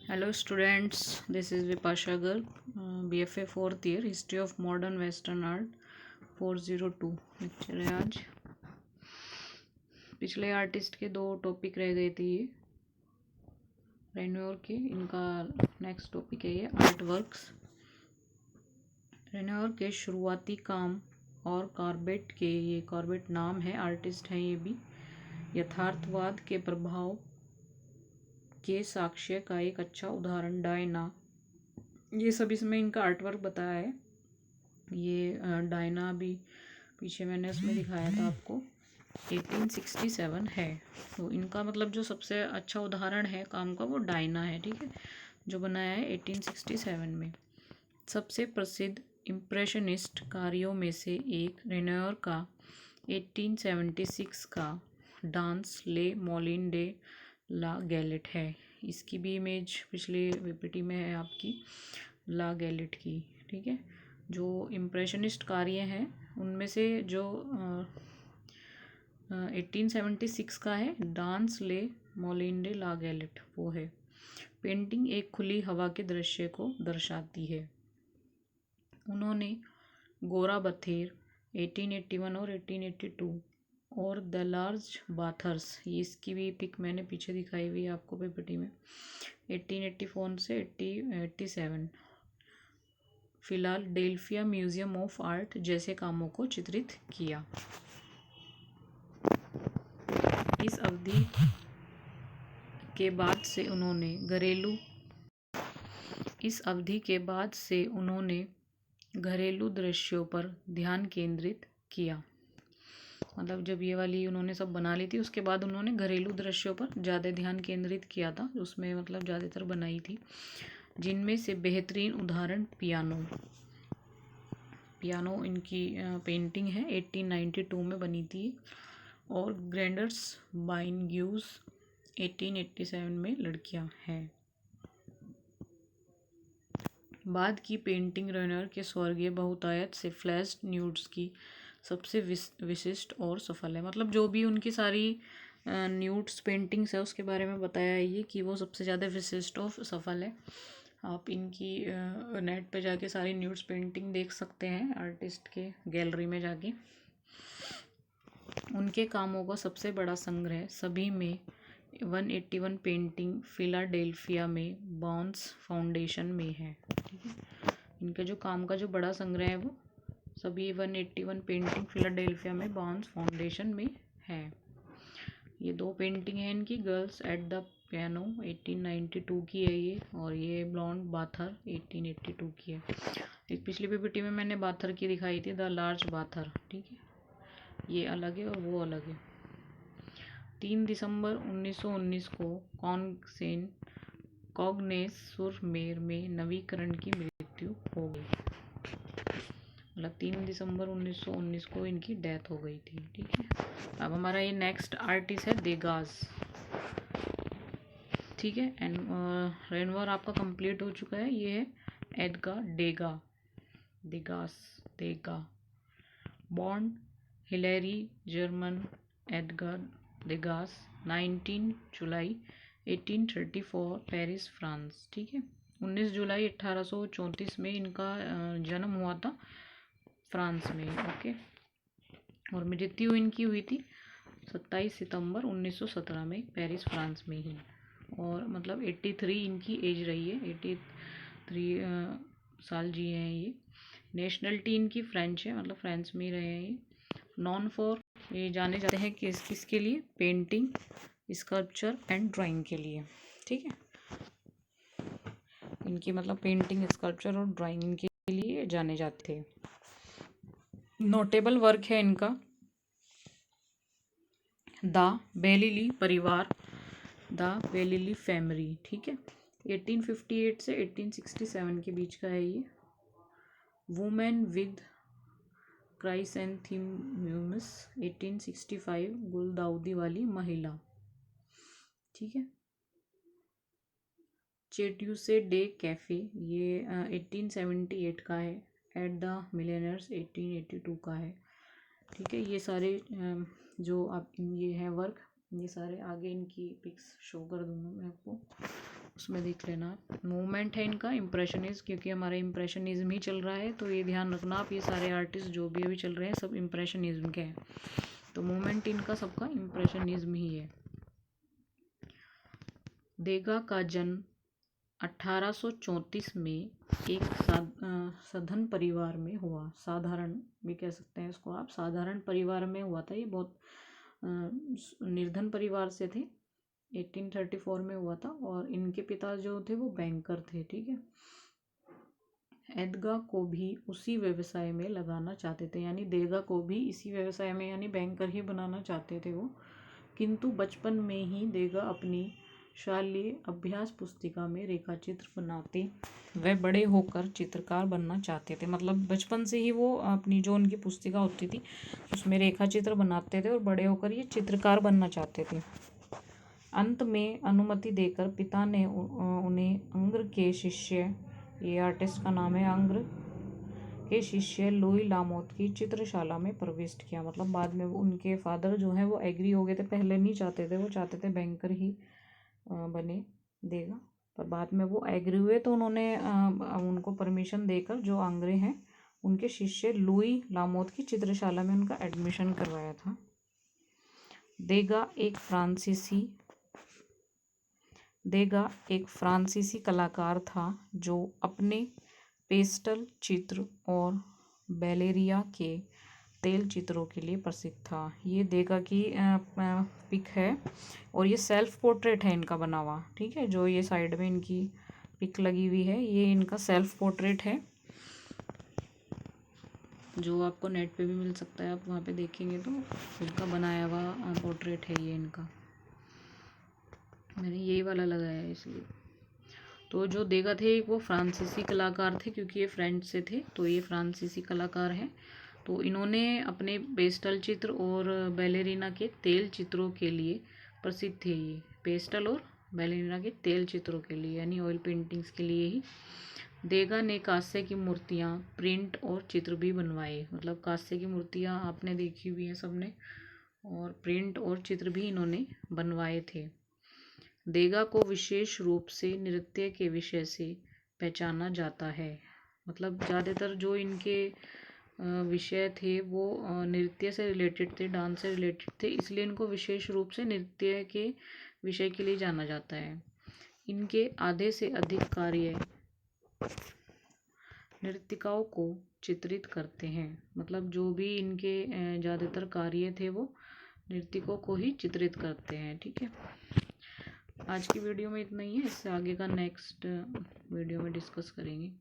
Hello students, this is Vipasha Garg, BFA 4th year, History of Modern Western Art 402 lecture है आज। पिछले artist के दो topic रह गए थे ये रेनोर के, इनका नेक्स्ट टॉपिक है ये आर्ट वर्क्स। रेनोर के शुरुआती काम और कॉर्बेट के, ये कॉर्बेट नाम है, आर्टिस्ट हैं ये भी, यथार्थवाद के प्रभाव के साक्ष्य का एक अच्छा उदाहरण डायना, ये सब इसमें इनका आर्टवर्क बताया है। ये डायना भी पीछे मैंने उसमें दिखाया था आपको, 1867 है। तो इनका मतलब जो सबसे अच्छा उदाहरण है काम का वो डायना है, ठीक है, जो बनाया है 1867 में। सबसे प्रसिद्ध इम्प्रेशनिस्ट कार्यों में से एक रेनोर का 1876 का डांस ले मोलिन डे ला गैलेट है। इसकी भी इमेज पिछले पीपीटी में है आपकी, ला गैलेट की, ठीक है। जो इम्प्रेशनिस्ट कार्य हैं उनमें से जो 1876 का है डांस ले मोलिन डे ला गैलेट, वो है। पेंटिंग एक खुली हवा के दृश्य को दर्शाती है। उन्होंने गोरा बथेर 1881 और 1882 और द लार्ज बाथर्स, ये इसकी भी पिक मैंने पीछे दिखाई हुई है आपको पीपीटी में, 1884 से 1887 फिलाडेल्फिया म्यूजियम ऑफ आर्ट जैसे कामों को चित्रित किया। इस अवधि के बाद से उन्होंने घरेलू दृश्यों पर ध्यान केंद्रित किया। मतलब जब ये वाली उन्होंने सब बना ली थी उसके बाद उन्होंने घरेलू दृश्यों पर ज़्यादा ध्यान केंद्रित किया था, उसमें मतलब ज़्यादातर बनाई थी, जिनमें से बेहतरीन उदाहरण पियानो इनकी पेंटिंग है, 1892 में बनी थी, और ग्रैंडर्स बाइनग्यूज 1887 में लड़कियां हैं। बाद की पेंटिंग रेनोर के स्वर्गीय बहुतायत से फ्लैश्ड न्यूड्स की सबसे विशिष्ट और सफल है। मतलब जो भी उनकी सारी न्यूड्स पेंटिंग्स है उसके बारे में बताया है ये कि वो सबसे ज़्यादा विशिष्ट और सफल है। आप इनकी नेट पे जाके सारी न्यूड्स पेंटिंग देख सकते हैं आर्टिस्ट के गैलरी में जाके। उनके कामों का सबसे बड़ा संग्रह सभी में 181 पेंटिंग फिलाडेल्फिया में बाउंस फाउंडेशन में है, ठीक है। इनके जो काम का जो बड़ा संग्रह है वो सभी 181 पेंटिंग फिलाडेल्फिया में बाउंस फाउंडेशन में है। ये दो पेंटिंग है इनकी, गर्ल्स एट द पियानो 1892 की है ये, और ये ब्लॉन्ड बाथर 1882 की है। एक पिछली पीपीटी में मैंने बाथर की दिखाई थी, द लार्ज बाथर, ठीक है, ये अलग है और वो अलग है। 3 दिसंबर 1919 को कॉग्नेस-सुर-मेर में नवीकरण की मृत्यु हो गई। मतलब 3 दिसंबर 1919 को इनकी डेथ हो गई थी, ठीक है। अब हमारा ये नेक्स्ट आर्टिस्ट है देगास, ठीक है। एंड रेनोर आपका कंप्लीट हो चुका है। ये है एडगार देगा बॉर्न हिलेरी जर्मन एडगार देगास 19 जुलाई 1834 पेरिस फ्रांस, ठीक है। 19 जुलाई 1834 में इनका जन्म हुआ था फ्रांस में, ओके। और मृत्यु इनकी हुई थी 27 सितंबर 1917 में पेरिस फ्रांस में ही। और मतलब 83 इनकी एज रही है, 83 साल जिए हैं ये। नेशनलिटी इनकी फ्रेंच है, मतलब फ्रांस में ही रहे हैं ये। नॉन फॉर, ये जाने जाते हैं किसके लिए, पेंटिंग, स्कल्पचर एंड ड्राइंग के लिए, ठीक है। इनकी मतलब पेंटिंग, स्कल्पचर और ड्राइंग इनके लिए जाने जाते हैं। नोटेबल वर्क है इनका द बेलिली परिवार, द बेलिली फैमिली, ठीक है, 1858 से 1867 के बीच का है ये। वुमेन विद क्राइसेंथेमम्स 1865, गुलदाउदी वाली महिला, ठीक है। चेट्यूसे डे कैफे, ये 1878 का है। एट द मिलेनियर्स 1882 का है, ठीक है। ये सारे जो आप ये है वर्क, ये सारे आगे इनकी पिक्स शो कर दूंगा मैं आपको। उसमें देख लेना। मूवमेंट है इनका इम्प्रेशनिज्म, क्योंकि हमारा इम्प्रेशनिज्म ही चल रहा है, तो ये ध्यान रखना आप, ये सारे आर्टिस्ट जो भी अभी चल रहे हैं सब इम्प्रेशनिज्म के हैं, तो मूवमेंट इनका सबका इम्प्रेशनिज्म ही है। देगा का जन्म 1834 में एक सधन परिवार में हुआ। साधारण भी कह सकते हैं इसको आप, साधारण परिवार में हुआ था। ये बहुत निर्धन परिवार से थे। 1834 में हुआ था और इनके पिता जो थे वो बैंकर थे, ठीक है। एदगा को भी उसी व्यवसाय में लगाना चाहते थे, यानी देगा को भी इसी व्यवसाय में यानी बैंकर ही बनाना चाहते थे वो, किंतु बचपन में ही देगा अपनी शालेय अभ्यास पुस्तिका में रेखाचित्र बनाते वे बड़े होकर चित्रकार बनना चाहते थे। मतलब बचपन से ही वो अपनी जो उनकी पुस्तिका होती थी उसमें रेखाचित्र बनाते थे और बड़े होकर ये चित्रकार बनना चाहते थे। अंत में अनुमति देकर पिता ने उन्हें अंग्र के शिष्य, ये आर्टिस्ट का नाम है, अंग्र के शिष्य लुई लामोत की चित्रशाला में प्रविष्ट किया। मतलब बाद में वो उनके फादर जो है वो एग्री हो गए थे, पहले नहीं चाहते थे, वो चाहते थे बैंकर ही बने देगा, पर बाद में वो एग्री हुए तो उन्होंने उनको परमिशन देकर जो आंग्रे हैं उनके शिष्य लुई लामोत की चित्रशाला में उनका एडमिशन करवाया था। देगा एक फ्रांसीसी कलाकार था जो अपने पेस्टल चित्र और बैलेरिया के तेल चित्रों के लिए प्रसिद्ध था। ये देगा की पिक है और ये सेल्फ पोर्ट्रेट है इनका बना हुआ, ठीक है। जो ये साइड में इनकी पिक लगी हुई है ये इनका सेल्फ पोर्ट्रेट है, जो आपको नेट पे भी मिल सकता है, आप वहाँ पे देखेंगे तो खुद का बनाया हुआ पोर्ट्रेट है ये इनका, मैंने यही वाला लगाया है इसलिए। तो जो देगा थे वो फ्रांसीसी कलाकार थे, क्योंकि ये फ्रेंच से थे तो ये फ्रांसीसी कलाकार हैं। तो इन्होंने अपने पेस्टल चित्र और बैलेरिना के तेल चित्रों के लिए प्रसिद्ध थे। ये पेस्टल और बैलेरिना के तेल चित्रों के लिए यानी ऑयल पेंटिंग्स के लिए ही देगा ने कांस्य की मूर्तियाँ, प्रिंट और चित्र भी बनवाए। मतलब कांस्य की मूर्तियाँ आपने देखी हुई हैं सबने, और प्रिंट और चित्र भी इन्होंने बनवाए थे। देगा को विशेष रूप से नृत्य के विषय से पहचाना जाता है। मतलब ज़्यादातर जो इनके विषय थे वो नृत्य से रिलेटेड थे, डांस से रिलेटेड थे, इसलिए इनको विशेष रूप से नृत्य के विषय के लिए जाना जाता है। इनके आधे से अधिक कार्य नृत्यिकाओं को चित्रित करते हैं। मतलब जो भी इनके ज़्यादातर कार्य थे वो नृत्यकों को ही चित्रित करते हैं, ठीक है। आज की वीडियो में इतना ही है, इससे आगे का नेक्स्ट वीडियो में डिस्कस करेंगे।